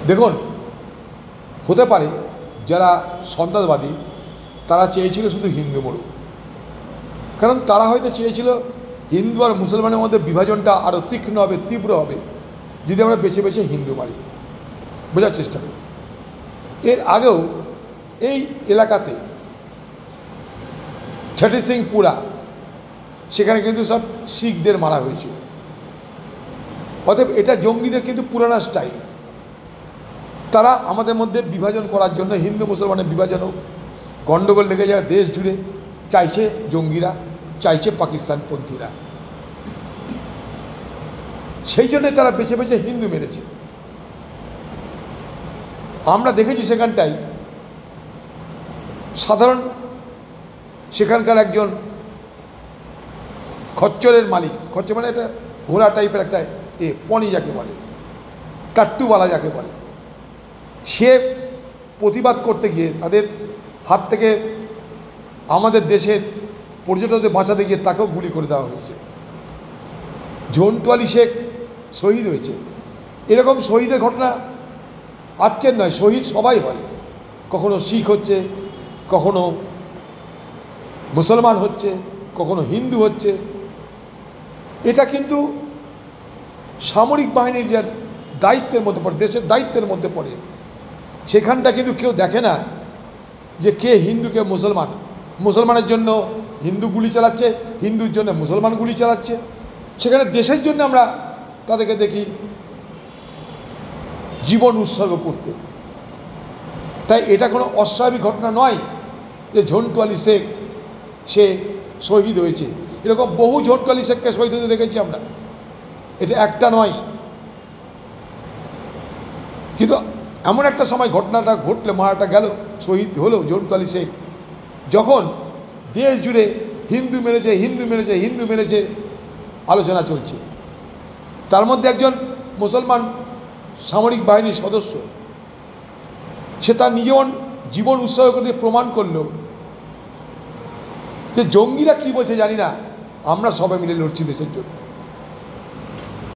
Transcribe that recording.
দেখুন, হতে পারে যারা সন্ত্রাসবাদী তারা চেয়েছিল শুধু হিন্দু মরুক, কারণ তারা হয়তো চেয়েছিল হিন্দু আর মুসলমানের মধ্যে বিভাজনটা আরও তীক্ষ্ণ হবে, তীব্র হবে যদি আমরা বেছে বেছে হিন্দু মারি। বোঝার চেষ্টা করি, এর আগেও এই এলাকাতে ছটি সিং পুরা, সেখানে কিন্তু সব শিখদের মারা হয়েছিল। অতএব এটা জঙ্গিদের কিন্তু পুরানা স্টাইল। তারা আমাদের মধ্যে বিভাজন করার জন্য, হিন্দু মুসলমানের বিভাজন হোক, গণ্ডগোল লেগে যায় দেশ জুড়ে, চাইছে জঙ্গিরা, চাইছে পাকিস্তানপন্থীরা। সেই জন্যে তারা বেছে বেছে হিন্দু মেরেছে। আমরা দেখেছি সেখানটায় সাধারণ সেখানকার একজন খচ্চরের মালিক, খচ্চর মানে একটা ঘোড়া টাইপের একটা পনি যাকে বলে, টাট্টুওয়ালা যাকে বলে, সে প্রতিবাদ করতে গিয়ে তাদের হাত থেকে আমাদের দেশের পর্যটকদের বাঁচাতে গিয়ে তাকেও গুলি করে দেওয়া হয়েছে। ঝন্টু আলী শেখ শহীদ হয়েছে। এরকম শহীদের ঘটনা আজকের নয়, শহীদ সবাই হয়। কখনো শিখ হচ্ছে, কখনো মুসলমান হচ্ছে, কখনো হিন্দু হচ্ছে। এটা কিন্তু সামরিক বাহিনীর যে দায়িত্বের মধ্যে পড়ে, দেশের দায়িত্বের মধ্যে পড়ে। সেখানটা কিন্তু কেউ দেখে না যে কে হিন্দু কে মুসলমান। মুসলমানের জন্য হিন্দু গুলি চালাচ্ছে, হিন্দুর জন্য মুসলমান গুলি চালাচ্ছে। সেখানে দেশের জন্য আমরা তাদেরকে দেখি জীবন উৎসর্গ করতে। তাই এটা কোনো অস্বাভাবিক ঘটনা নয় যে ঝন্টু আলী শেখ সে শহীদ হয়েছে। এরকম বহু ঝন্টু আলী শেখকে শহীদ হতে দেখেছি আমরা, এটা একটা নয়। কিন্তু এমন একটা সময় ঘটনাটা ঘটলে, মারাটা গেল, শহীদ হলো ঝন্টু আলী শেখ, যখন দেশ জুড়ে হিন্দু মেরেছে, হিন্দু মেরেছে, হিন্দু মেরেছে আলোচনা চলছে। তার মধ্যে একজন মুসলমান সামরিক বাহিনীর সদস্য, সে তার জীবন উৎসর্গ করে প্রমাণ করল যে জঙ্গিরা কী বলছে জানি না, আমরা সবাই মিলে লড়ছি দেশের জন্য।